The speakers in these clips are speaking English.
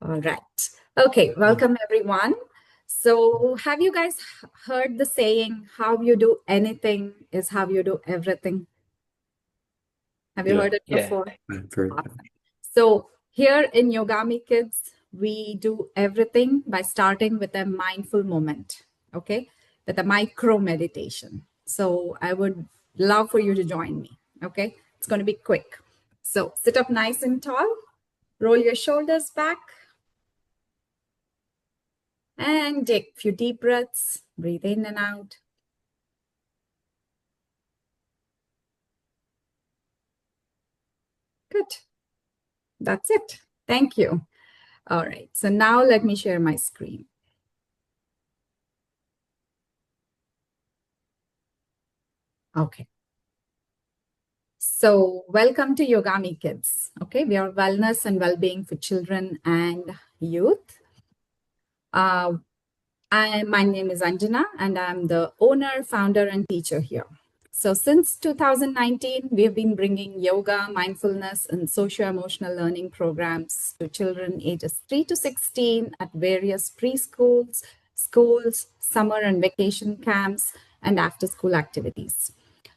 All right. Okay, welcome everyone. So, have you guys heard the saying, how you do anything is how you do everything? Have you Yeah. heard it Yeah. before? I've heard that. So, here in Yogami Kids, we do everything by starting with a mindful moment, okay? With a micro meditation. So, I would love for you to join me, okay? It's going to be quick. So, sit up nice and tall, roll your shoulders back, and take a few deep breaths. Breathe in and out. Good. That's it. Thank you. All right. So now let me share my screen. Okay. So welcome to Yogami Kids. Okay. We are wellness and well-being for children and youth. My name is Anjana, and I'm the owner, founder, and teacher here. So since 2019, we've been bringing yoga, mindfulness, and socio-emotional learning programs to children ages 3 to 16 at various preschools, schools, summer and vacation camps, and after-school activities.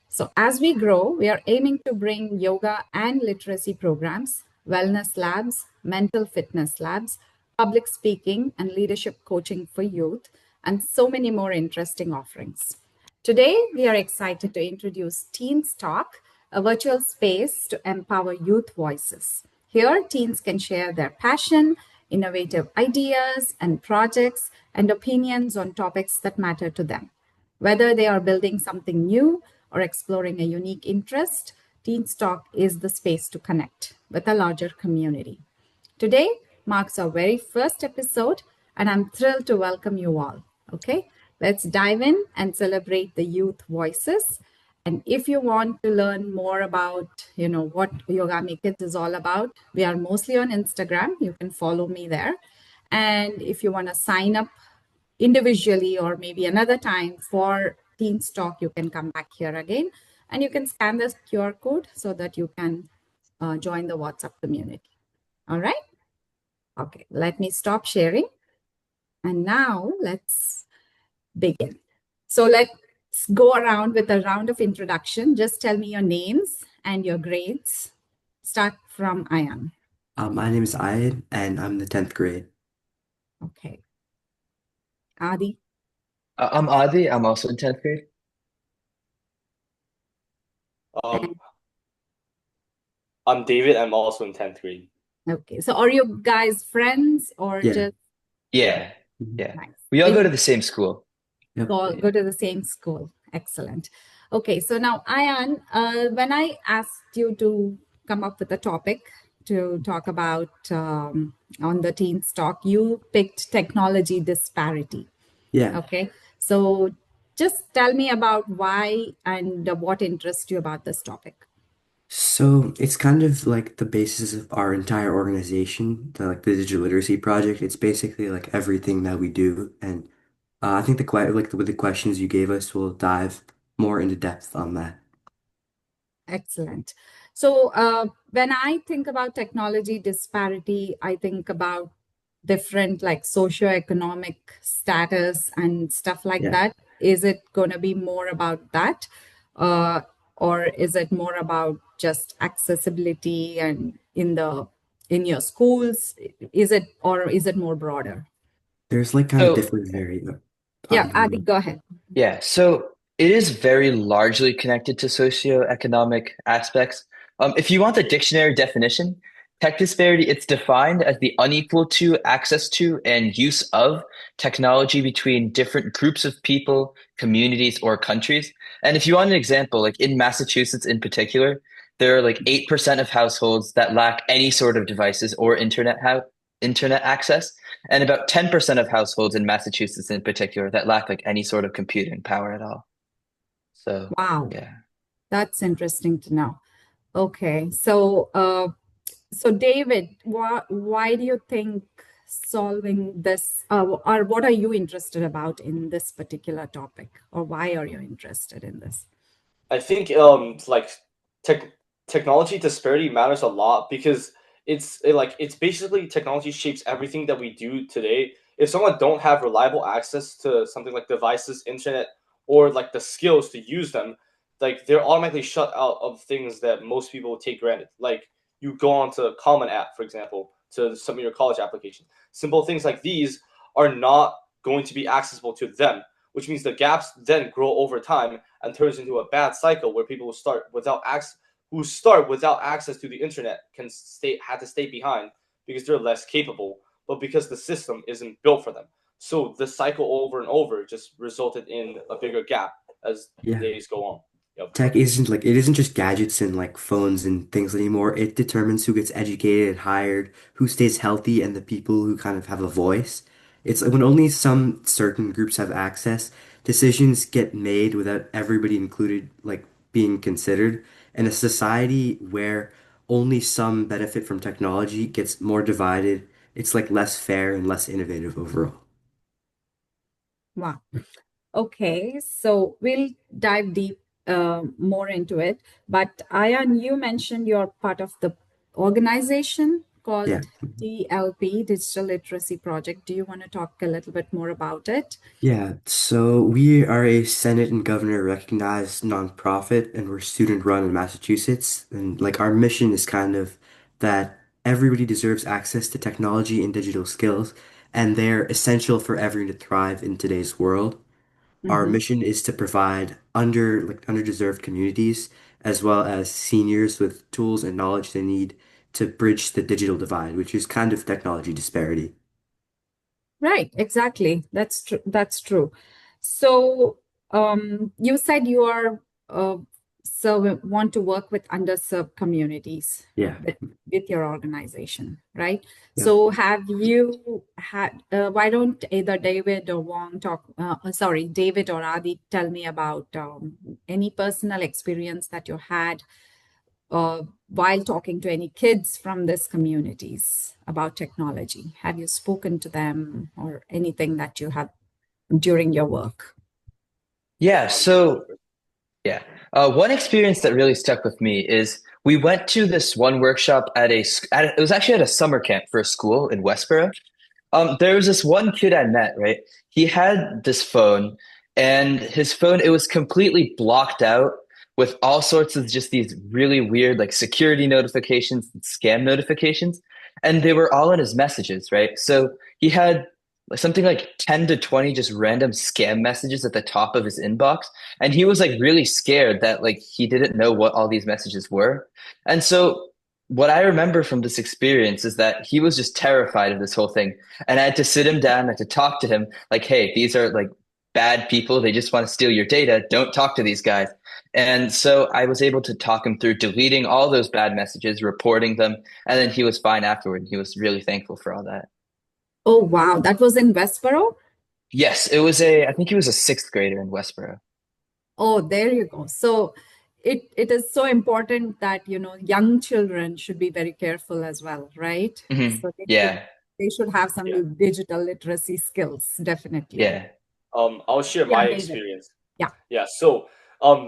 So as we grow, we are aiming to bring yoga and literacy programs, wellness labs, mental fitness labs, public speaking, and leadership coaching for youth, and so many more interesting offerings. Today, we are excited to introduce Teens Talk, a virtual space to empower youth voices. Here, teens can share their passion, innovative ideas, and projects, and opinions on topics that matter to them. Whether they are building something new or exploring a unique interest, Teens Talk is the space to connect with a larger community. Today marks our very first episode, and I'm thrilled to welcome you all. Okay, let's dive in and celebrate the youth voices. And if you want to learn more about, what Yogami Kids is all about, we are mostly on Instagram. You can follow me there. And if you want to sign up individually or maybe another time for Teens Talk, you can come back here again and you can scan this QR code so that you can join the WhatsApp community. All right. Okay, let me stop sharing. And now let's begin. So let's go around with a round of introduction. Just tell me your names and your grades. Start from Ayan. My name is Ayad, and I'm in the 10th grade. Okay. Adi. I'm Adi. I'm also in 10th grade. And Um, I'm David. I'm also in 10th grade. okay. So are you guys friends or Yeah. just Yeah. Mhm. Yeah. nice? We all So go you to the same school. Yep. go to the same school. Excellent. Okay, so now Ayan, when I asked you to come up with a topic to talk about on the Teens Talk, you picked technology disparity. Yeah. Okay, so just tell me about why and what interests you about this topic. So it's kind of like the basis of our entire organization, the Digital Literacy Project. It's basically like everything that we do, and I think with the questions you gave us, we'll dive more into depth on that. Excellent. So when I think about technology disparity, I think about different like socioeconomic status and stuff like Yeah. that. Is it going to be more about that? Uh, or is it more about just accessibility and in your schools? Is it more broader? There's like kind of So, different vari. Yeah, Go Adi, ahead. go ahead. yeah. So it is very largely connected to socioeconomic aspects. If you want the dictionary definition, tech disparity, it's defined as the unequal to access to and use of technology between different groups of people, communities, or countries. And if you want an example, like in Massachusetts in particular, there are like 8% of households that lack any sort of devices or internet access, and about 10% of households in Massachusetts in particular that lack like any sort of computing power at all. So, Wow, yeah. that's interesting to know. Okay, so David, why do you think solving this, or what are you interested about in this particular topic, or why are you interested in this? I think like tech technology disparity matters a lot because it's basically technology shapes everything that we do today. If someone don't have reliable access to something like devices, internet, or like the skills to use them, like they're automatically shut out of things that most people take granted. Like you go onto a Common App, for example, to submit your college application. Simple things like these are not going to be accessible to them, which means the gaps then grow over time and turns into a bad cycle where people who start without access to the internet had to stay behind because they're less capable, but because the system isn't built for them. So the cycle over and over just resulted in a bigger gap as the Yeah. days go on. Yep. Tech isn't like it isn't just gadgets and like phones and things anymore. It determines who gets educated and hired, who stays healthy, and the people who kind of have a voice. It's like when only some certain groups have access, decisions get made without everybody included, like being considered. And a society where only some benefit from technology gets more divided, it's like less fair and less innovative overall. Wow. Okay, so we'll dive deep more into it. But Ayan, you mentioned you're part of the organization Yeah. called DLP, Digital Literacy Project. Do you want to talk a little bit more about it? Yeah, so we are a Senate and governor recognized nonprofit, and we're student run in Massachusetts. And like our mission is kind of that everybody deserves access to technology and digital skills, and they're essential for everyone to thrive in today's world. Our Mm-hmm. mission is to provide underdeserved communities as well as seniors with tools and knowledge they need to bridge the digital divide, which is kind of technology disparity. Right, exactly. That's true. That's true. So, you said you are so want to work with underserved communities Yeah. with your organization, right? Yep. So, have you had? Why don't either David or Wong talk? Sorry, David or Adi, tell me about any personal experience that you had while talking to any kids from these communities about technology? Have you spoken to them or anything that you have during your work? Yeah, You want to go so first? yeah. One experience that really stuck with me is we went to this one workshop it was actually at a summer camp for a school in Westboro. There was this one kid I met, right? He had this phone, and his phone, it was completely blocked out with all sorts of just these really weird, like security notifications and scam notifications. And they were all in his messages, right? So he had something like 10 to 20 just random scam messages at the top of his inbox. And he was like really scared that like he didn't know what all these messages were. And so what I remember from this experience is that he was just terrified of this whole thing. And I had to sit him down, I had to talk to him like, hey, these are like bad people. They just want to steal your data. Don't talk to these guys. And so I was able to talk him through deleting all those bad messages, reporting them, and then he was fine afterward. He was really thankful for all that. Oh, wow. That was in Westboro? Yes, I think he was a sixth grader in Westboro. Oh, there you go. So it is so important that, young children should be very careful as well, right? So Yeah, they should have Yeah. some digital literacy skills, definitely. yeah. I'll share Yeah, my David. experience. Yeah. Yeah, so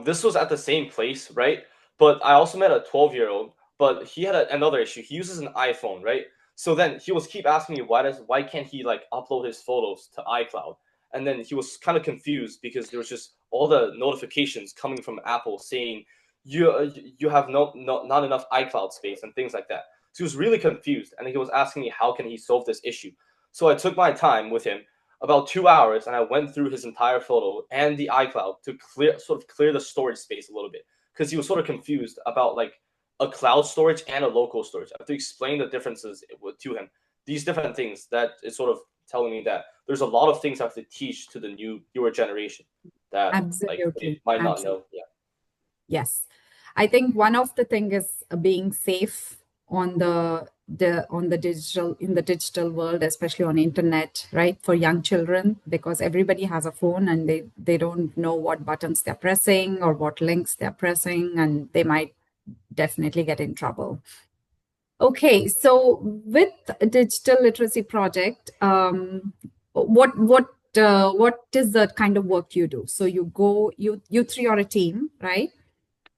this was at the same place, right? But I also met a 12-year-old, but he had another issue. He uses an iPhone, right? So then he was keep asking me why can't he like upload his photos to iCloud? And then he was kind of confused because there was just all the notifications coming from Apple saying you have not enough iCloud space and things like that. So he was really confused, and he was asking me how can he solve this issue. So I took my time with him about 2 hours, and I went through his entire photo and the iCloud to clear the storage space a little bit because he was sort of confused about like a cloud storage and a local storage. I have to explain the differences to him. These different things that is sort of telling me that there's a lot of things I have to teach to the newer generation that like they Absolutely. might not Absolutely. know. Yeah. Yes. I think one of the thing is being safe on the digital in the digital world, especially on internet, right? For young children, because everybody has a phone and they don't know what buttons they're pressing or what links they're pressing, and they might definitely get in trouble. Okay, so with digital literacy project, what is the kind of work you do? So you three are a team, right?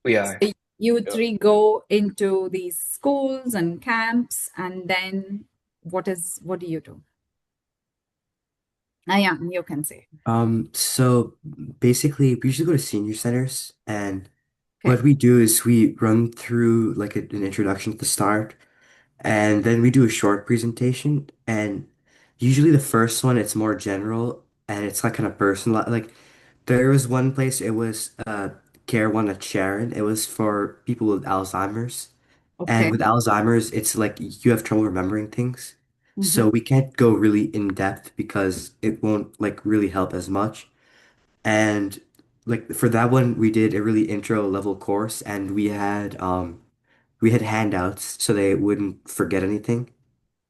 We are. You Yeah. three go into these schools and camps, and then what do you do? Yeah, you can say. So basically, we usually go to senior centers, and Okay. what we do is we run through like an introduction at the start, and then we do a short presentation. And usually the first one, it's more general, and it's like kind of personal. Like there was one place, it was Care One at Sharon. It was for people with Alzheimer's. And Okay. with Alzheimer's, it's like you have trouble remembering things. Mm-hmm. So we can't go really in depth because it won't like really help as much. And like for that one, we did a really intro level course and we had handouts so they wouldn't forget anything.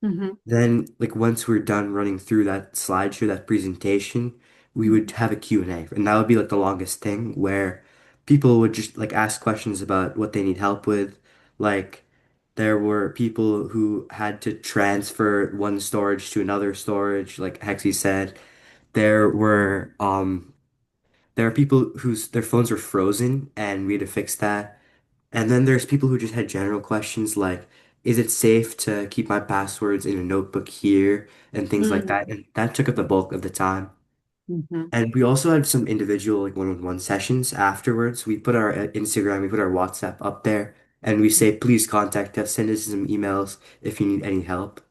Mm-hmm. Then like once we're done running through that slideshow, that presentation, we would have a Q&A. And that would be like the longest thing where people would just like ask questions about what they need help with. Like there were people who had to transfer one storage to another storage, like Hexie said. There were there are people whose their phones were frozen and we had to fix that. And then there's people who just had general questions like, is it safe to keep my passwords in a notebook here and things like that. And that took up the bulk of the time. Mm-hmm. And we also had some individual like one-on-one sessions afterwards. We put our Instagram, we put our WhatsApp up there, and we say, please contact us, send us some emails if you need any help.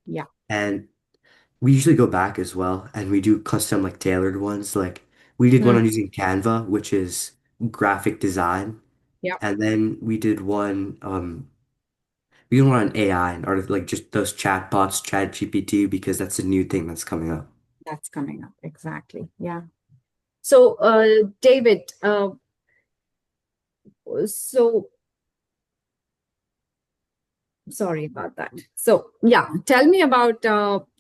Yeah. And we usually go back as well, and we do custom like tailored ones. Like we did one Mm. on using Canva, which is graphic design, Yeah. and then we did one on AI and art like just those chatbots, Chat GPT, because that's a new thing that's coming up. That's coming up. Exactly. Yeah. So, David, so sorry about that. So, yeah, tell me about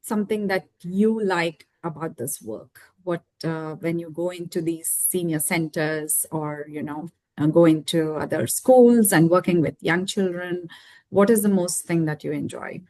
something that you like about this work. What, when you go into these senior centers or, go into other schools and working with young children, what is the most thing that you enjoy?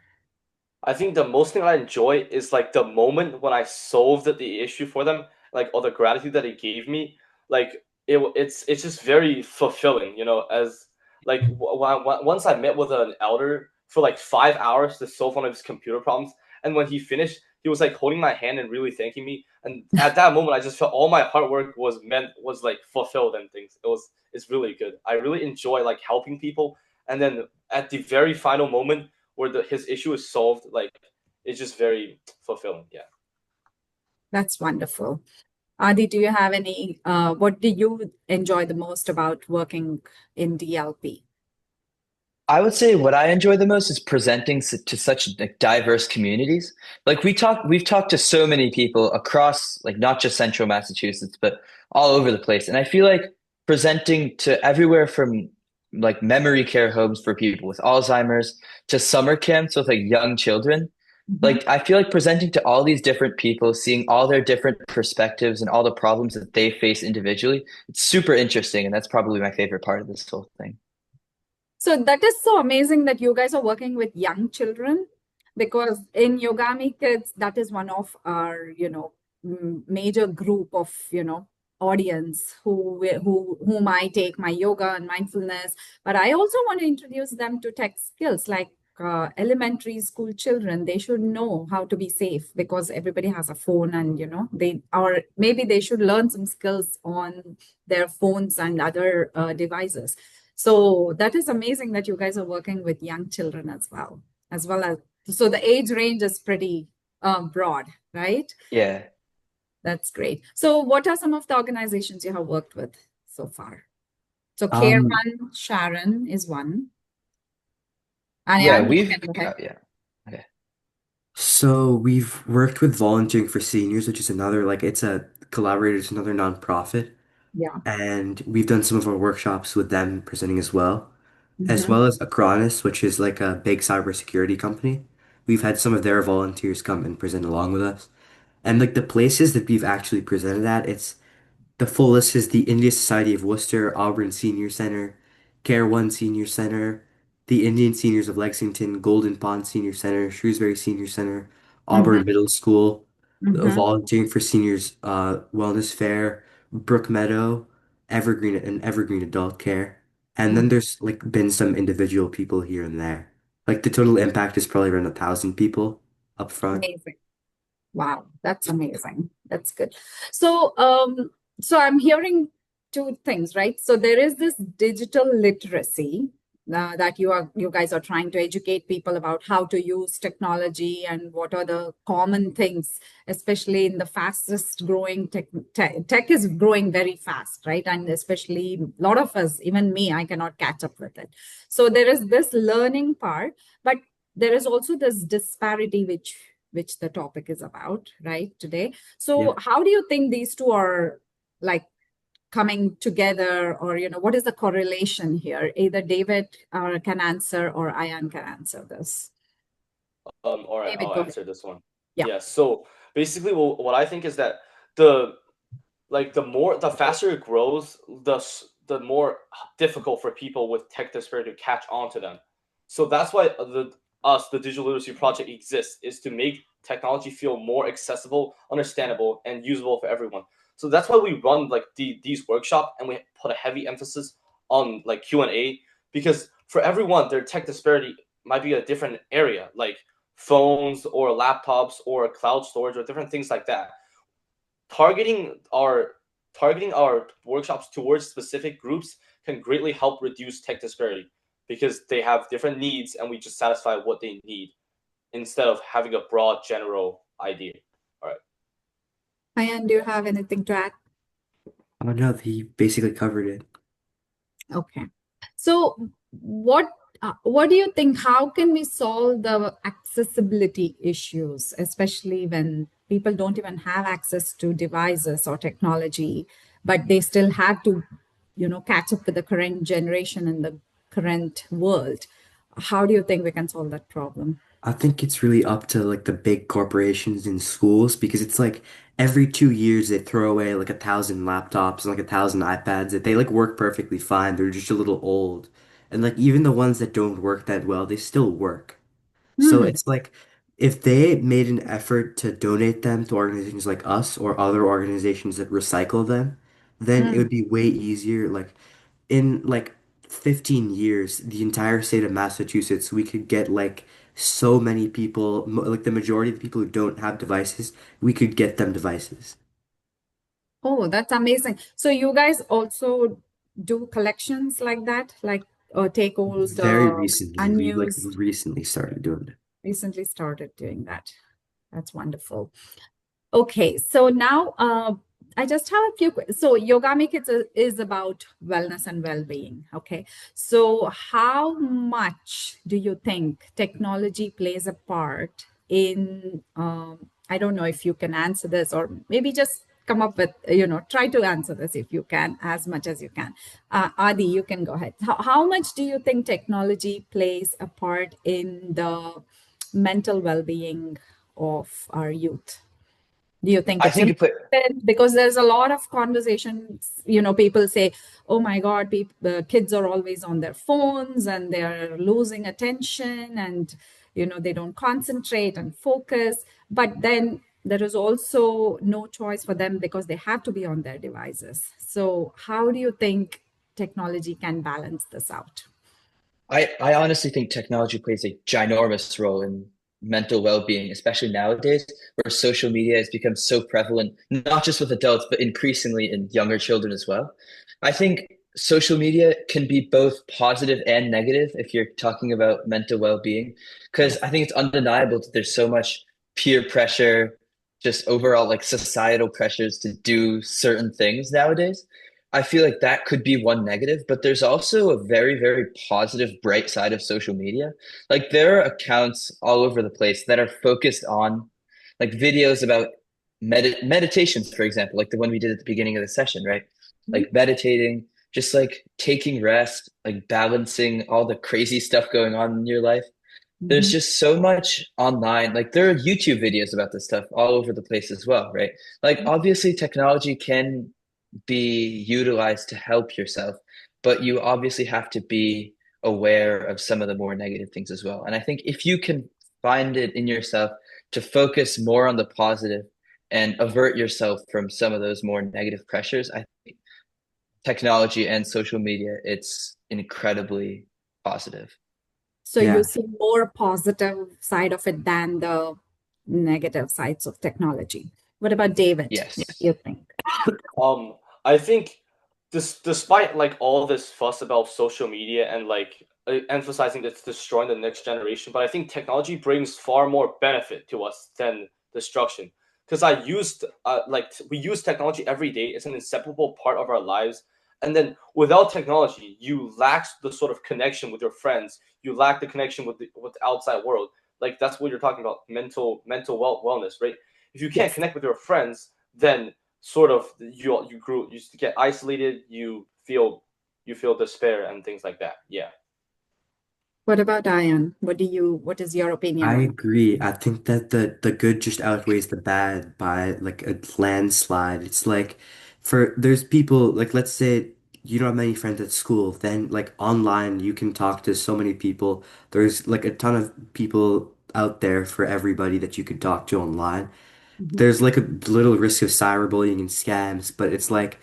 I think the most thing I enjoy is like the moment when I solved the issue for them, like all the gratitude that it gave me. Like it's just very fulfilling, As like once I met with an elder for like 5 hours to solve one of his computer problems, and when he finished, he was like holding my hand and really thanking me. And at that moment, I just felt all my hard work was like fulfilled and things. It's really good. I really enjoy like helping people, and then at the very final moment where his issue is solved, like it's just very fulfilling. Yeah. That's wonderful. Adi, do you have any, what do you enjoy the most about working in DLP? I would say what I enjoy the most is presenting to such like diverse communities. Like we've talked to so many people across like not just central Massachusetts, but all over the place. And I feel like presenting to everywhere from like memory care homes for people with Alzheimer's to summer camps with like young children. Mhm. Like I feel like presenting to all these different people, seeing all their different perspectives and all the problems that they face individually, it's super interesting. And that's probably my favorite part of this whole thing. So that is so amazing that you guys are working with young children because in Yogami Kids, that is one of our, major group of, audience whom I take my yoga and mindfulness. But I also want to introduce them to tech skills like elementary school children. They should know how to be safe because everybody has a phone and, maybe they should learn some skills on their phones and other devices. So that is amazing that you guys are working with young children as well as so the age range is pretty broad, right? Yeah. That's great. So what are some of the organizations you have worked with so far? So Care Um, One, Sharon is one. And yeah, Yeah, you we've can go ahead. yeah. Okay. so we've worked with Volunteering for Seniors, which is another like it's a collaborator, it's another nonprofit, Yeah. and we've done some of our workshops with them presenting as Hmm. well as Acronis, which is like a big cybersecurity company. We've had some of their volunteers come and present along with us. And like the places that we've actually presented at, it's the full list is the India Society of Worcester, Auburn Senior Center, Care One Senior Center, the Indian Seniors of Lexington, Golden Pond Senior Center, Shrewsbury Senior Center, Hmm. Auburn Middle School, the Hmm. Volunteering for Seniors Wellness Fair, Brook Meadow, Evergreen and Evergreen Adult Care. And then there's like been some individual people here and there. Like the total impact is probably around 1,000 people up front. Amazing. Wow, that's amazing. That's good. So, so I'm hearing two things, right? So there is this digital literacy that you guys are trying to educate people about how to use technology and what are the common things, especially in the fastest growing tech is growing very fast, right? And especially a lot of us, even me, I cannot catch up with it. So there is this learning part, but there is also this disparity which the topic is about, right, today. So Yep. how do you think these two are like coming together, or what is the correlation here? Either David can answer or Ayan can answer this. All right, David, I'll go ahead. answer this one. Yeah. Yeah. So basically, what I think is that the the faster it grows, the more difficult for people with tech disparity to catch on to them. So that's why the digital literacy project exists, is to make technology feel more accessible, understandable, and usable for everyone. So that's why we run like these workshops, and we put a heavy emphasis on like Q&A, because for everyone their tech disparity might be a different area, like phones or laptops or cloud storage or different things like that. Targeting our targeting our workshops towards specific groups can greatly help reduce tech disparity, because they have different needs and we just satisfy what they need instead of having a broad general idea. All right. Ayan, do you have anything to add? Oh no, he basically covered it. Okay. So what do you think? How can we solve the accessibility issues, especially when people don't even have access to devices or technology, but they still have to, catch up with the current generation and the current world? How do you think we can solve that problem? I think it's really up to like the big corporations in schools because it's like every 2 years they throw away like 1,000 laptops and like 1,000 iPads that they like work perfectly fine. They're just a little old. And like even the ones that don't work that well, they still work. So Hmm. it's like if they made an effort to donate them to organizations like us or other organizations that recycle them, then it Hmm. would be way easier. Like in like 15 years, the entire state of Massachusetts, we could get like so many people, like the majority of the people who don't have devices, we could get them devices. Oh, that's amazing. So you guys also do collections like that, like take old Very recently, we like unused recently started doing it. recently started doing that. That's wonderful. Okay, so now I just have a few. So Yogami Kids is about wellness and well-being. Okay, so how much do you think technology plays a part in? I don't know if you can answer this, or maybe just come up with, try to answer this if you can, as much as you can. Adi, you can go ahead. How much do you think technology plays a part in the mental well-being of our youth? Do you think I it's think it put important? Because there's a lot of conversations, people say, oh my God, kids are always on their phones and they're losing attention and, they don't concentrate and focus. But then there is also no choice for them because they have to be on their devices. So how do you think technology can balance this out? I honestly think technology plays a ginormous role in mental well-being, especially nowadays, where social media has become so prevalent, not just with adults, but increasingly in younger children as well. I think social media can be both positive and negative if you're talking about mental well-being, because I think it's undeniable that there's so much peer pressure, just overall like societal pressures to do certain things nowadays. I feel like that could be one negative, but there's also a very, very positive, bright side of social media. Like there are accounts all over the place that are focused on like videos about meditations, for example, like the one we did at the beginning of the session, right? Mhm. Like meditating, just like taking rest, like balancing all the crazy stuff going on in your life. There's Mhm. just so much online. Like there are YouTube videos about this stuff all over the place as well, right? Like obviously technology can be utilized to help yourself, but you obviously have to be aware of some of the more negative things as well. And I think if you can find it in yourself to focus more on the positive and avert yourself from some of those more negative pressures, I think technology and social media, it's incredibly positive. So Yeah. you see more positive side of it than the negative sides of technology. What about David? What do Yes. you think? I think despite like all this fuss about social media and like emphasizing that it's destroying the next generation, but I think technology brings far more benefit to us than destruction. Because we use technology every day. It's an inseparable part of our lives. And then without technology, you lack the sort of connection with your friends. You lack the connection with the outside world. Like that's what you're talking about, mental wellness, right? If you can't Yes. connect with your friends, then sort of you get isolated, you feel despair and things like that. Yeah. What about Diane? What is your opinion I on? agree. I think that the good just outweighs the bad by like a landslide. It's like there's people like let's say you don't have many friends at school, then like online you can talk to so many people. There's like a ton of people out there for everybody that you could talk to online. Mhm. There's like a little risk of cyberbullying and scams, but it's like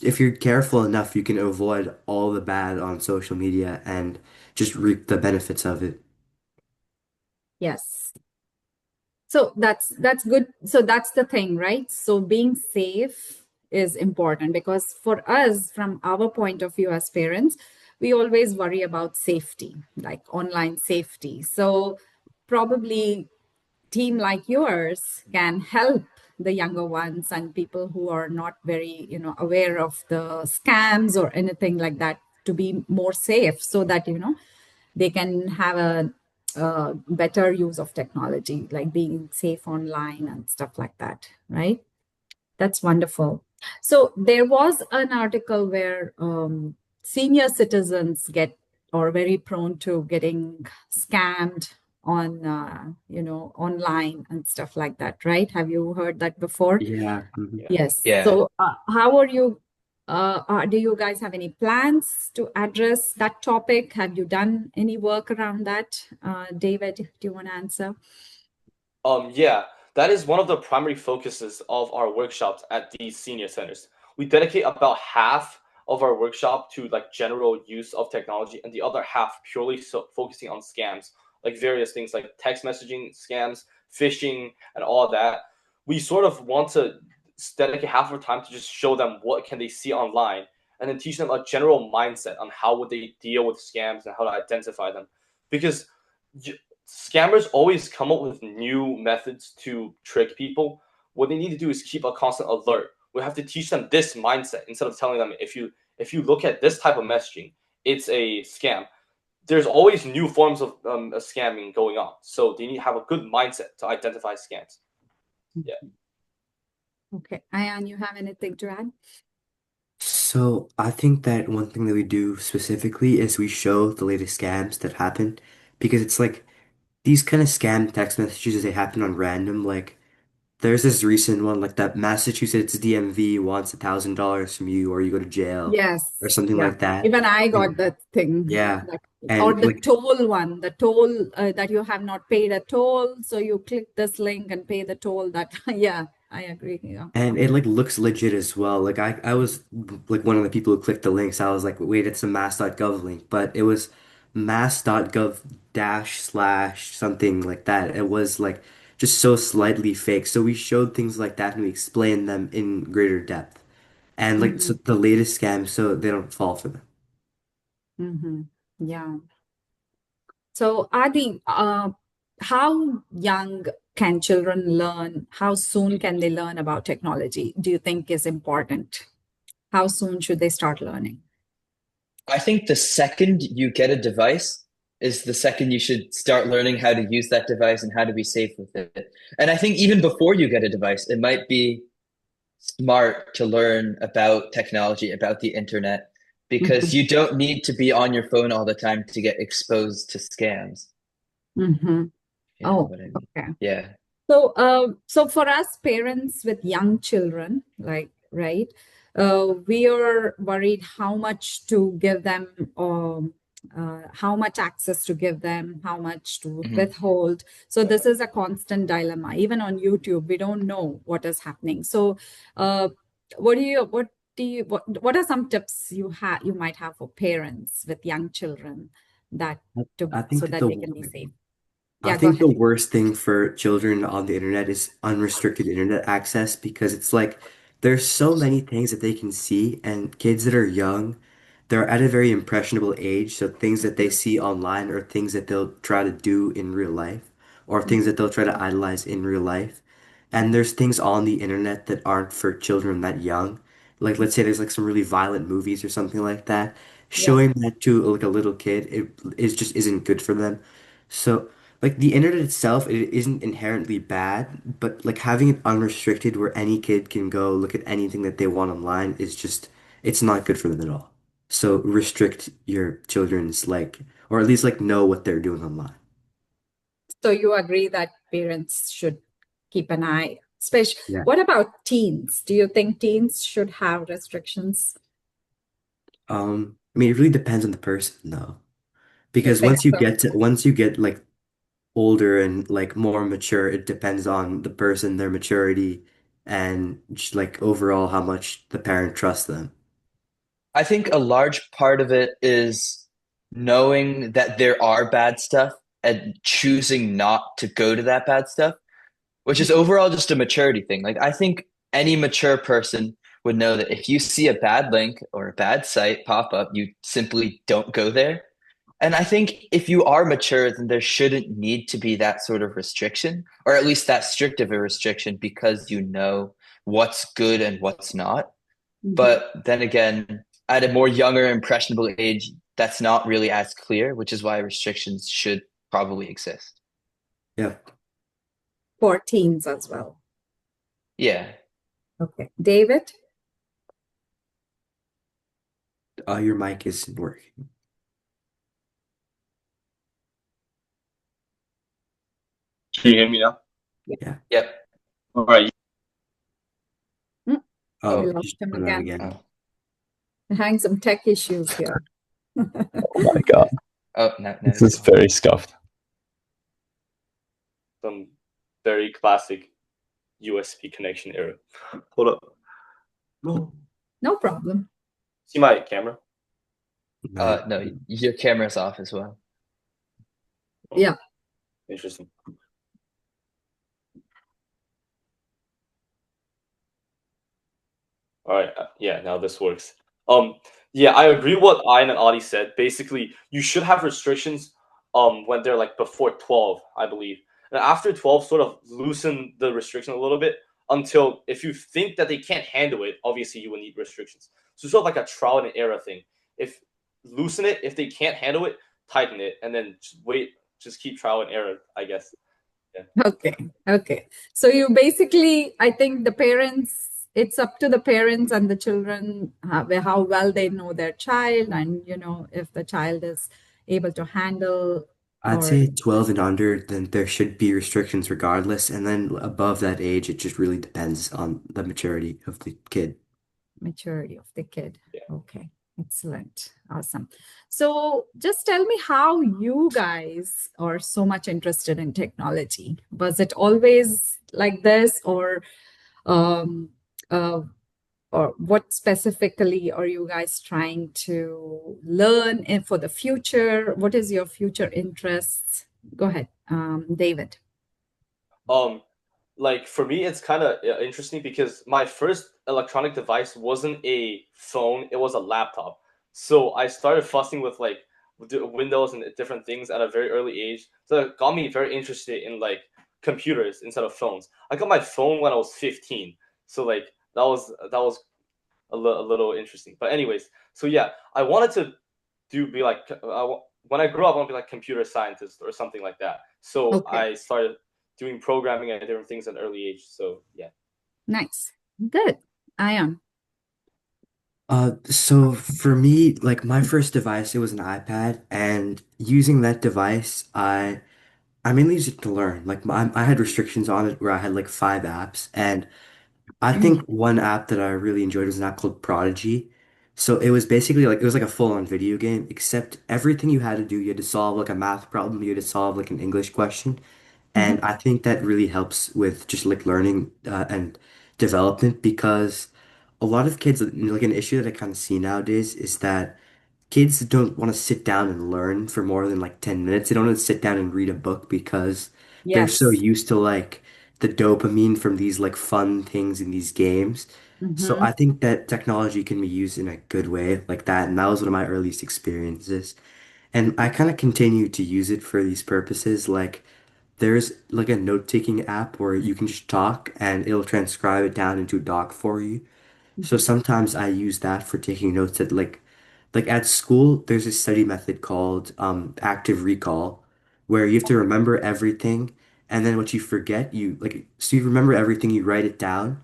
if you're careful enough, you can avoid all the bad on social media and just reap the benefits of it. Yes. So that's good. So that's the thing, right? So being safe is important because for us, from our point of view as parents, we always worry about safety, like online safety. So probably team like yours can help the younger ones and people who are not very, aware of the scams or anything like that to be more safe so that, they can have a better use of technology, like being safe online and stuff like that, right? That's wonderful. So there was an article where senior citizens get or very prone to getting scammed on online and stuff like that, right? Have you heard that before? Yeah. Mhm. Yeah. Yes. Yeah. So how are you? Do you guys have any plans to address that topic? Have you done any work around that? David, do you want to answer? Yeah, that is one of the primary focuses of our workshops at these senior centers. We dedicate about half of our workshop to like general use of technology, and the other half purely focusing on scams, like various things like text messaging scams, phishing, and all that. We sort of want to dedicate half of our time to just show them what can they see online, and then teach them a general mindset on how would they deal with scams and how to identify them, because scammers always come up with new methods to trick people. What they need to do is keep a constant alert. We have to teach them this mindset instead of telling them if you look at this type of messaging, it's a scam. There's always new forms of scamming going on, so they need to have a good mindset to identify scams. Yeah. Okay. Ayan, you have anything to add? So I think that one thing that we do specifically is we show the latest scams that happen because it's like these kind of scam text messages they happen on random. Like there's this recent one like that Massachusetts DMV wants $1,000 from you or you go to jail or Yes. something Yeah. like that. Even I got And that thing. yeah, That, or and the like toll one, the toll that you have not paid a toll. So you click this link and pay the toll that, yeah, I agree. Yeah. and it like looks legit as well. Like I was like one of the people who clicked the links. I was like, wait, it's a mass.gov link, but it was mass.gov dash slash something like that. It was like just so slightly fake. So we showed things like that and we explained them in greater depth. And like so Hmm. the latest scams so they don't fall for them. Hmm. Yeah. So, Adi, how young can children learn? How soon can they learn about technology? Do you think is important? How soon should they start learning? I think the second you get a device is the second you should start learning how to use that device and how to be safe with it. And I think even before you get a device, it might be smart to learn about technology, about the internet, because Hmm. you don't need to be on your phone all the time to get exposed to scams. Hmm. You know Oh, what I mean? okay. Yeah. So for us parents with young children, like, right, we are worried how much to give them, how much access to give them, how much to Mhm. withhold. So this is a constant dilemma. Even on YouTube, we don't know what is happening. So, what do what are some tips you might have for parents with young children that to I so think that that they can be safe? I Yeah, go think the ahead. worst thing for children on the internet is unrestricted internet access because it's like there's so many things that they can see, and kids that are young, they're at a very impressionable age, so things that they see online are things that they'll try to do in real life or things Mhm. that they'll try to idolize in real life. And there's things on the internet that aren't for children that young. Like let's say there's like some really violent movies or something like that. Yeah. Showing that to like a little kid, it is just isn't good for them. So like the internet itself, it isn't inherently bad, but like having it unrestricted where any kid can go look at anything that they want online is just it's not good for them at all. So restrict your children's like or at least like know what they're doing online. So you agree that parents should keep an eye, especially Yeah. what about teens? Do you think teens should have restrictions? I mean it really depends on the person though. You Because think so? once you get like older and like more mature, it depends on the person, their maturity, and just, like overall how much the parent trusts them. I think a large part of it is knowing that there are bad stuff and choosing not to go to that bad stuff, which is Mhm. overall just a maturity thing. Like, I think any mature person would know that if you see a bad link or a bad site pop up, you simply don't go there. And I think if you are mature, then there shouldn't need to be that sort of restriction, or at least that strict of a restriction, because you know what's good and what's not. Mhm. But then again, at a more younger, impressionable age, that's not really as clear, which is why restrictions should probably exist. Yeah. For teens as well. Yeah. Okay. David? Your mic isn't working. Can you hear me now? Yeah. Yep. All right. Mm, we Oh, Oh, lost just him put it on again. again. oh, We're having some tech issues here. Oh my God, oh, now this he's is gone. very scuffed. Some very classic USB connection error. Hold up. No. No problem. See my camera? No, No, your camera's off as well. Yeah. Interesting. All right. Yeah, now this works. Yeah, I agree with what Ian and Adi said. Basically, you should have restrictions when they're like before 12, I believe. And after 12, sort of loosen the restriction a little bit until if you think that they can't handle it, obviously you will need restrictions. So sort of like a trial and error thing. If loosen it, if they can't handle it, tighten it, and then just wait, just keep trial and error, I guess. Yeah. Okay. Okay. So you basically, I think it's up to the parents and the children how well they know their child and, if the child is able to handle I'd or say 12 and under, then there should be restrictions regardless. And then above that age, it just really depends on the maturity of the kid. maturity of the kid. Yeah. Okay. Excellent. Awesome. So just tell me how you guys are so much interested in technology. Was it always like this um, uh, or what specifically are you guys trying to learn for the future? What is your future interests? Go ahead, David. Um, like for me, it's kind of interesting because my first electronic device wasn't a phone; it was a laptop. So I started fussing with like Windows and different things at a very early age. So it got me very interested in like computers instead of phones. I got my phone when I was 15. So like that was a little interesting. But anyways, so yeah, I wanted to be like when I grow up, I want to be like computer scientist or something like that. So Okay, I started doing programming and different things at an early age. So yeah. nice. Good. Ion. So for me, like my first device, it was an iPad, and using that device, I mainly used it to learn. Like I had restrictions on it where I had like 5 apps, and I think Mhm. one app that I really enjoyed was an app called Prodigy. So it was basically like it was like a full-on video game, except everything you had to do, you had to solve like a math problem, you had to solve like an English question. And Mhm. I think that really helps with just like learning and development because a lot of kids, like an issue that I kind of see nowadays is that kids don't want to sit down and learn for more than like 10 minutes. They don't want to sit down and read a book because they're so Yes. used to like the dopamine from these like fun things in these games. So Mm-hmm. I think that technology can be used in a good way like that. And that was one of my earliest experiences. And I kind of continue to use it for these purposes. Like there's like a note-taking app where you can just talk and it'll transcribe it down into a doc for you. So Mm-hmm. sometimes I use that for taking notes at like at school, there's a study method called active recall where you have to remember everything and then what you forget, you like so you remember everything, you write it down,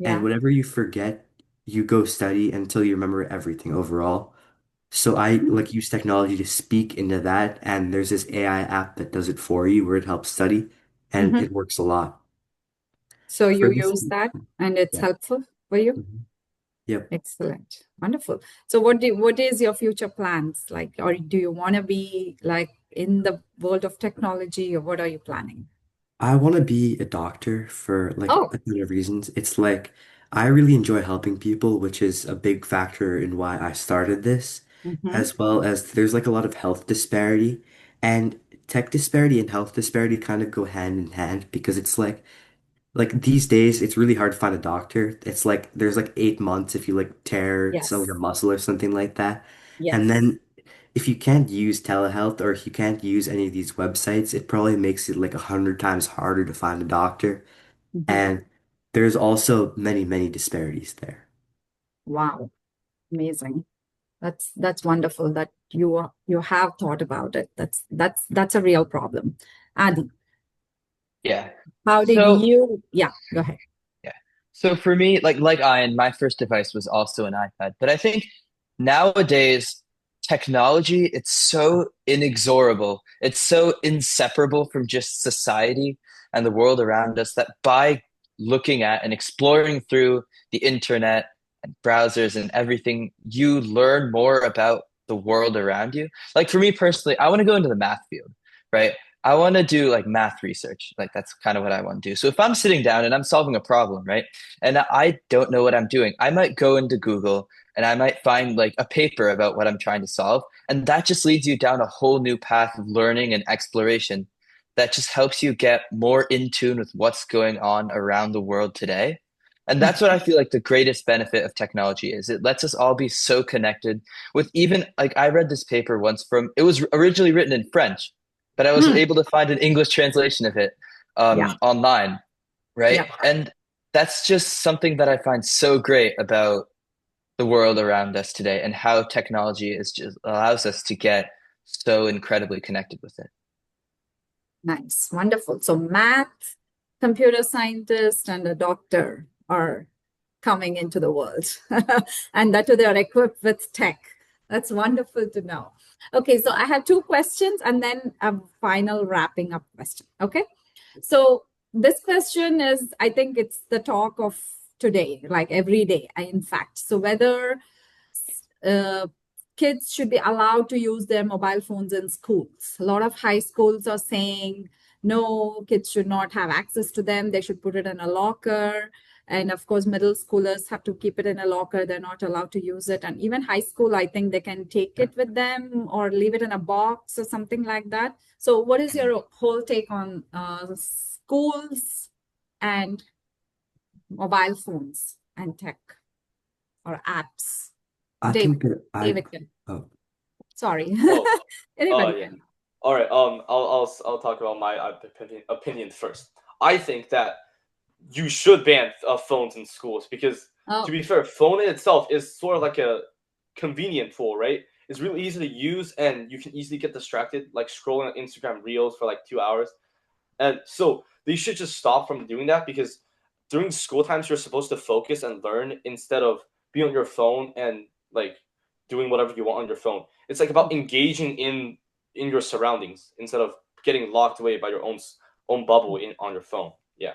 and Yeah. whatever you forget, you go study until you remember everything overall. So I like use technology to speak into that, and there's this AI app that does it for you where it helps study and Mm-hmm. it works a lot. So For you this, use that and it's yeah. helpful for you? Mhm. Yep. Excellent. Wonderful. So what is your future plans like, or do you want to be like in the world of technology, or what are you planning? I want to be a doctor for like Oh, a ton of reasons. It's like I really enjoy helping people, which is a big factor in why I started this, mm-hmm. as well as there's like a lot of health disparity and tech disparity and health disparity kind of go hand in hand because it's like these days it's really hard to find a doctor. It's like there's like 8 months if you like tear some like a Yes. muscle or something like that. And Yes. then if you can't use telehealth or if you can't use any of these websites, it probably makes it like 100 times harder to find a doctor. Mm-hmm. And there's also many, many disparities there. Wow. Amazing. That's wonderful that you have thought about it. That's a real problem. Adi, Yeah. how did So you, yeah, go ahead. Yeah. So for me, like Ian, my first device was also an iPad. But I think nowadays technology, it's so inexorable. It's so inseparable from just society and the world around us that by looking at and exploring through the internet and browsers and everything, you learn more about the world around you. Like for me personally, I want to go into the math field, right? I want to do like math research. Like that's kind of what I want to do. So if I'm sitting down and I'm solving a problem, right? And I don't know what I'm doing, I might go into Google and I might find like a paper about what I'm trying to solve. And that just leads you down a whole new path of learning and exploration that just helps you get more in tune with what's going on around the world today. And that's what I feel like the greatest benefit of technology is. It lets us all be so connected with even like I read this paper once from it was originally written in French, but I was Hmm. able to find an English translation of it Yeah. online, right? Yeah. And that's just something that I find so great about the world around us today and how technology is just allows us to get so incredibly connected with it. Nice. Wonderful. So math, computer scientist, and a doctor are coming into the world. And that too, they are equipped with tech. That's wonderful to know. Okay, so I have two questions and then a final wrapping up question. Okay. So this question is, I think it's the talk of today, like every day, in fact. So whether uh, kids should be allowed to use their mobile phones in schools. A lot of high schools are saying, no, kids should not have access to them. They should put it in a locker. And of course, middle schoolers have to keep it in a locker. They're not allowed to use it. And even high school, I think they can take it with them or leave it in a box or something like that. So, what is your whole take on schools and mobile phones and tech or apps? I David, think that I, David can. oh, Sorry. Oh, oh Anybody yeah. can. All right. I'll talk about my opinion first. I think that you should ban phones in schools because, to Oh, be fair, phone in itself is sort of like a convenient tool, right? It's really easy to use, and you can easily get distracted, like scrolling on Instagram Reels for like 2 hours. And so they should just stop from doing that because during school times you're supposed to focus and learn instead of being on your phone and like doing whatever you want on your phone. It's like about engaging in your surroundings instead of getting locked away by your own bubble in on your phone. Yeah.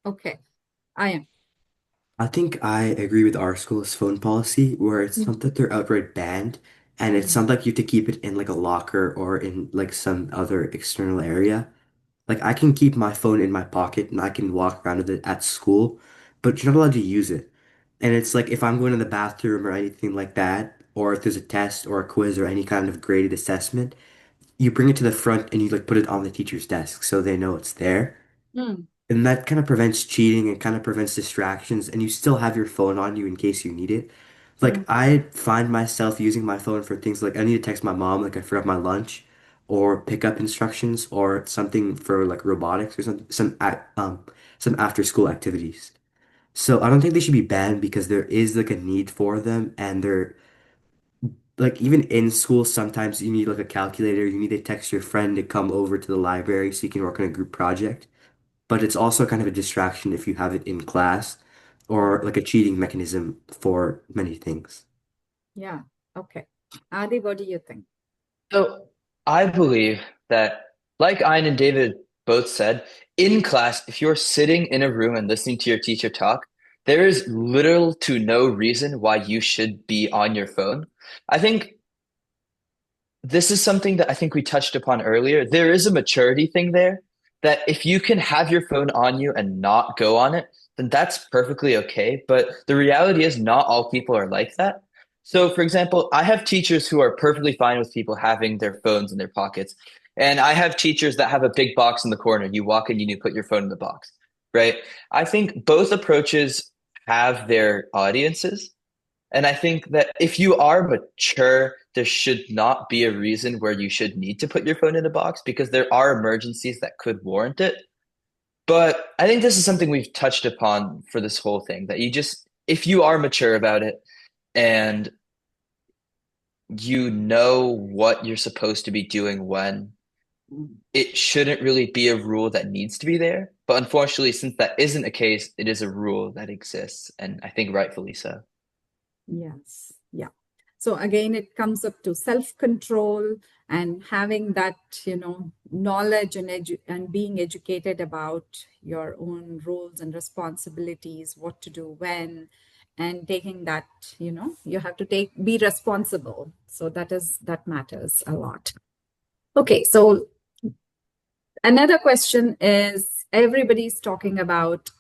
okay. I am. I think I agree with our school's phone policy where it's not that they're outright banned and it's not like you have to keep it in like a locker or in like some other external area. Like I can keep my phone in my pocket and I can walk around with it at school, but you're not allowed to use it. And it's like if I'm going to the bathroom or anything like that, or if there's a test or a quiz or any kind of graded assessment, you bring it to the front and you like put it on the teacher's desk so they know it's there. Mm, And that kind of prevents cheating and kind of prevents distractions, and you still have your phone on you in case you need it. mm, Like I find myself using my phone for things like I need to text my mom, like I forgot my lunch, or pick up instructions, or something for like robotics or some after school activities. So I don't think they should be banned because there is like a need for them, and they're like even in school sometimes you need like a calculator, you need to text your friend to come over to the library so you can work on a group project. But it's also kind of a distraction if you have it in class or like a cheating mechanism for many things. yeah. Okay. Adi, what do you think? So I believe that, like Ian and David both said, in class, if you're sitting in a room and listening to your teacher talk, there is little to no reason why you should be on your phone. I think this is something that I think we touched upon earlier. There is a maturity thing there that if you can have your phone on you and not go on it, then that's perfectly okay. But the reality is, not all people are like that. So, for example, I have teachers who are perfectly fine with people having their phones in their pockets. And I have teachers that have a big box in the corner. You walk in, you need to put your phone in the box, right? I think both approaches have their audiences. And I think that if you are mature, there should not be a reason where you should need to put your phone in a box because there are emergencies that could warrant it. But I think this is something we've touched upon for this whole thing that you just, if you are mature about it and you know what you're supposed to be doing when, it shouldn't really be a rule that needs to be there. But unfortunately, since that isn't the case, it is a rule that exists. And I think rightfully so. Yes. Yeah. So again, it comes up to self-control and having that, knowledge and and being educated about your own roles and responsibilities, what to do when, and taking that, you have to be responsible. So that matters a lot. Okay. So another question is everybody's talking about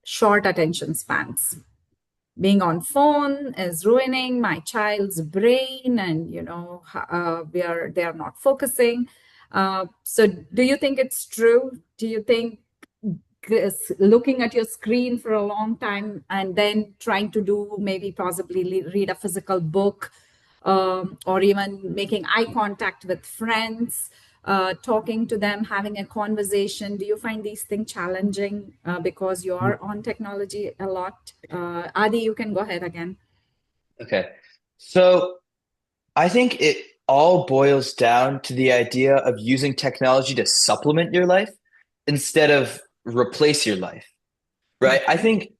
short attention spans. Being on phone is ruining my child's brain, and they are not focusing. So do you think it's true? Do you think looking at your screen for a long time and then trying to do maybe possibly read a physical book, or even making eye contact with friends, talking to them, having a conversation. Do you find these things challenging because you are on technology a lot? Adi, you can go ahead again. Okay. So I think it all boils down to the idea of using technology to supplement your life instead of replace your life, right? I Okay. think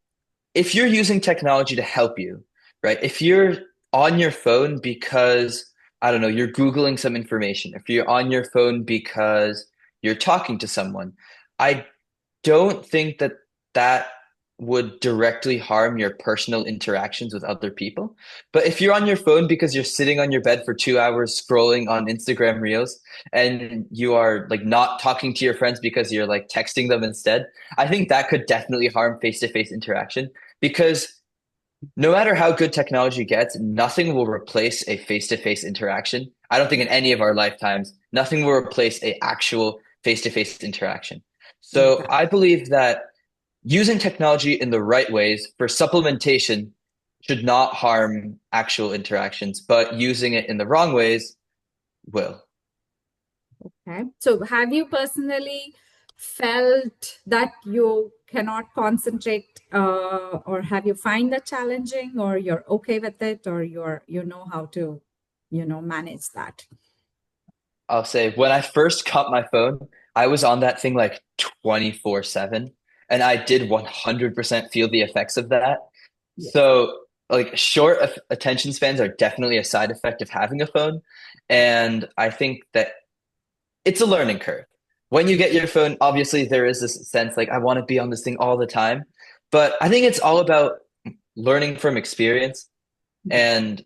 if you're using technology to help you, right? If you're on your phone because, I don't know, you're Googling some information, if you're on your phone because you're talking to someone, I don't think that that would directly harm your personal interactions with other people. But if you're on your phone because you're sitting on your bed for 2 hours scrolling on Instagram Reels and you are like not talking to your friends because you're like texting them instead, I think that could definitely harm face-to-face interaction because no matter how good technology gets, nothing will replace a face-to-face interaction. I don't think in any of our lifetimes, nothing will replace a actual face-to-face interaction. So I Exactly. believe that using technology in the right ways for supplementation should not harm actual interactions, but using it in the wrong ways will. Okay. So have you personally felt that you cannot concentrate, or have you find that challenging, or you're okay with it, or you know how to, manage that? I'll say when I first got my phone, I was on that thing like 24/7, and I did 100% feel the effects of that. Yes. So, like, short attention spans are definitely a side effect of having a phone. And I think that it's a learning curve. When you get your phone, obviously, there is this sense like, I want to be on this thing all the time. But I think it's all about learning from experience and,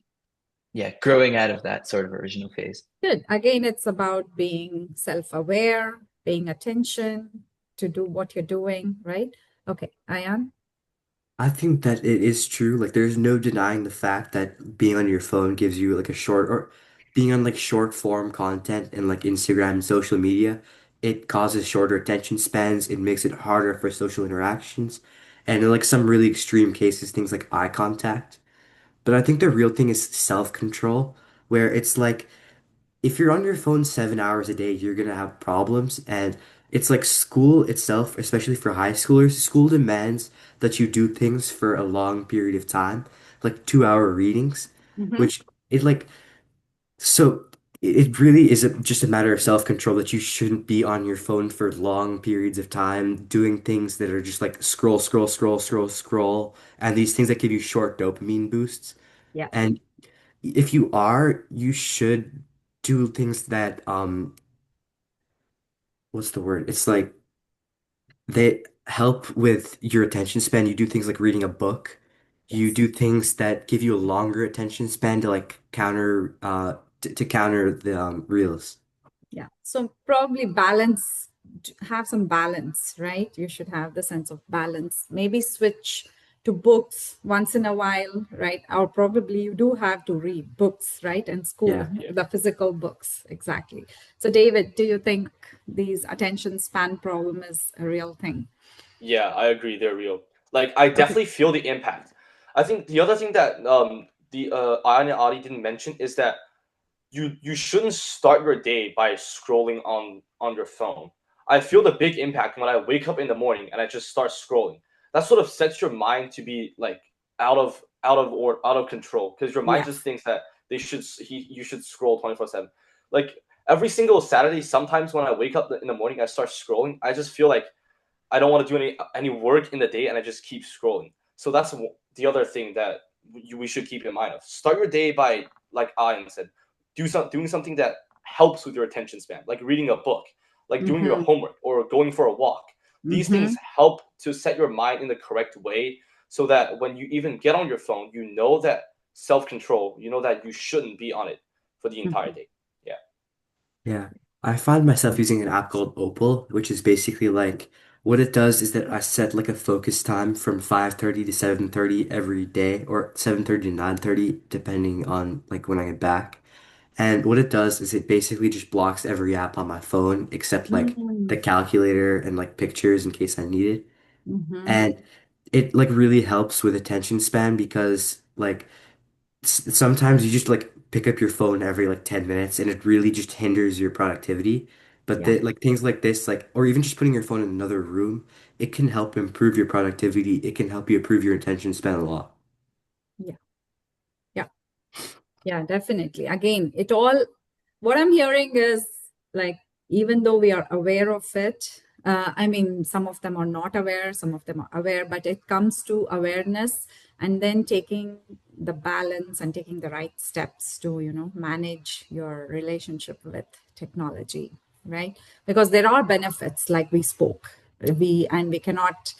yeah, growing out of that sort of original phase. Good. Again, it's about being self-aware, paying attention to do what you're doing, right? Okay, Ayan. I think that it is true. Like, there's no denying the fact that being on your phone gives you like a short or being on like short form content and like Instagram and social media, it causes shorter attention spans. It makes it harder for social interactions. And in like some really extreme cases, things like eye contact. But I think the real thing is self-control, where it's like if you're on your phone 7 hours a day, you're gonna have problems. And it's like school itself, especially for high schoolers, school demands that you do things for a long period of time, like 2 hour readings, Hmm. which it like so it really is just a matter of self-control that you shouldn't be on your phone for long periods of time doing things that are just like scroll, scroll, scroll, scroll, scroll, and these things that give you short dopamine boosts. Yeah. And if you are, you should do things that what's the word? It's like they help with your attention span. You do things like reading a book. You Yes. do things that give you a longer attention span to like counter to counter the reels. Yeah. So probably balance, have some balance, right? You should have the sense of balance. Maybe switch to books once in a while, right? Or probably you do have to read books, right? In school, Yeah. Yeah. the physical books. Exactly. So, David, do you think these attention span problem is a real thing? Yeah, I agree. They're real. Like I Okay. definitely feel the impact. I think the other thing that the Ayan and Adi didn't mention is that you shouldn't start your day by scrolling on your phone. I feel the big impact when I wake up in the morning and I just start scrolling. That sort of sets your mind to be like out of control because your mind just Yes. thinks that you should scroll 24/7. Like every single Saturday, sometimes when I wake up in the morning, I start scrolling. I just feel like I don't want to do any work in the day, and I just keep scrolling. So that's the other thing that we should keep in mind. Of start your day by, like Ian said, doing something that helps with your attention span, like reading a book, like doing your Mm-hmm. homework, or going for a walk. These Mm-hmm. things help to set your mind in the correct way, so that when you even get on your phone, you know that self control. You know that you shouldn't be on it for the entire day. Yeah. Yeah. I find myself using an app called Opal, which is basically like what it does is that I set like a focus time from 5:30 to 7:30 every day or 7:30 to 9:30 depending on like when I get back. And what it does is it basically just blocks every app on my phone except like Mm-hmm. the calculator and like pictures in case I need it. Mm-hmm. And it like really helps with attention span because like sometimes you just like pick up your phone every like 10 minutes and it really just hinders your productivity. But Yeah. the, like things like this, like, or even just putting your phone in another room, it can help improve your productivity. It can help you improve your attention span a lot. Yeah. Yeah. Yeah, definitely. Again, it all, what I'm hearing is like, even though we are aware of it, I mean, some of them are not aware, some of them are aware, but it comes to awareness and then taking the balance and taking the right steps to, manage your relationship with technology, right? Because there are benefits, like we spoke, and we cannot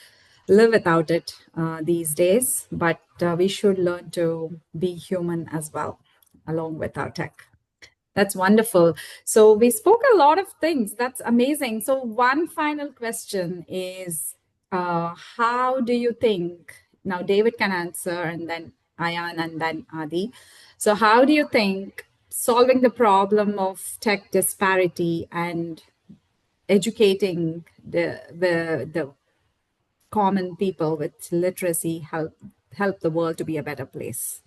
live without it these days, but we should learn to be human as well along with our tech. That's wonderful. So we spoke a lot of things. That's amazing. So one final question is, how do you think, now David can answer and then Ayan and then Adi. So how do you think solving the problem of tech disparity and educating the common people with literacy help the world to be a better place?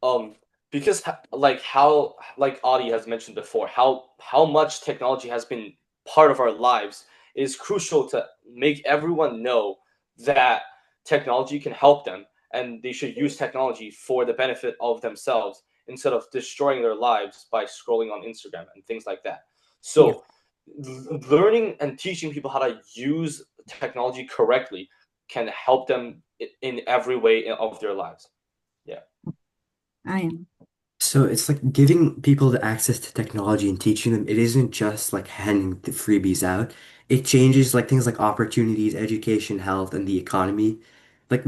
um because like how like Audie has mentioned before, how much technology has been part of our lives, it is crucial to make everyone know that technology can help them, and they should use technology for the benefit of themselves instead of destroying their lives by scrolling on Instagram and things like that. Yeah. So learning and teaching people how to use technology correctly can help them in every way of their lives. Yeah. Ayan. So it's like giving people the access to technology and teaching them. It isn't just like handing the freebies out. It changes like things like opportunities, education, health, and the economy. Like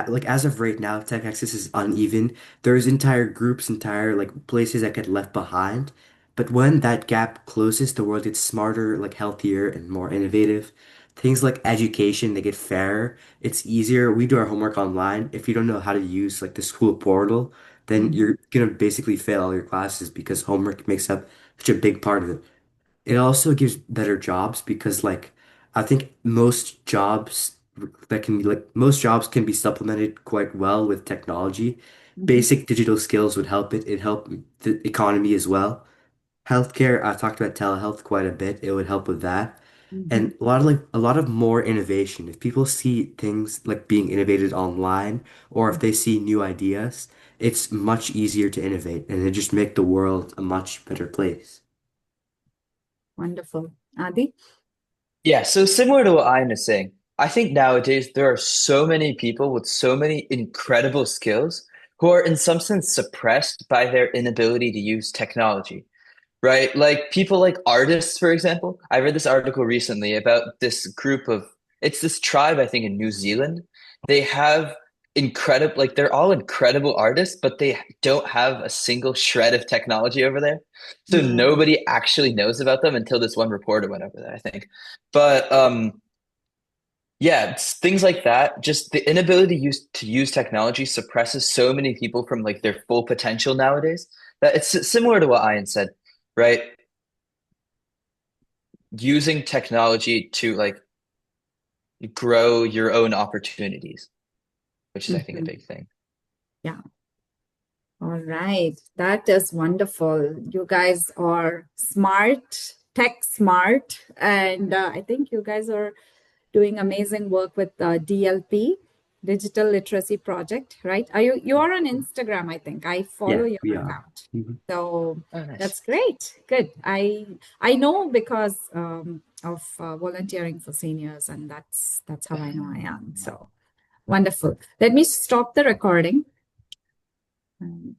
like as of right now, tech access is uneven. There's entire groups, entire like places that get left behind. But when that gap closes, the world gets smarter, like healthier, and more innovative. things like education, they get fairer. It's easier. We do our homework online. If you don't know how to use like the school portal, then Mhm. you're gonna basically fail all your classes because homework makes up such a big part of it. It also gives better jobs because like I think most jobs can be supplemented quite well with technology. Mhm. Basic digital skills would help it. It help the economy as well. Healthcare, I talked about telehealth quite a bit. It would help with that. Mhm. And a lot of more innovation. If people see things like being innovated online or if they see new ideas, it's much easier to innovate and it just make the world a much better place. Wonderful. Adi? Yeah, so similar to what Ian is saying, I think nowadays there are so many people with so many incredible skills who are in some sense suppressed by their inability to use technology, right? Like people like artists, for example. I read this article recently about this group of, it's this tribe, I think, in New Zealand. They have incredible, like they're all incredible artists, but they don't have a single shred of technology over there. So Mm. nobody actually knows about them until this one reporter went over there, I think. But yeah, it's things like that. Just the inability to use technology suppresses so many people from like their full potential nowadays. That it's similar to what Ian said, right? Using technology to like grow your own opportunities, which is I think a Mhm. big thing. Yeah. All right. That is wonderful. You guys are smart, tech smart, and I think you guys are doing amazing work with DLP, Digital Literacy Project, right? You are on Instagram, I think. I follow Yeah, your we are. account. Mhm. So Oh, nice. that's great. Good. I know because of volunteering for seniors, and that's how I know I am. So wonderful. Let me stop the recording. And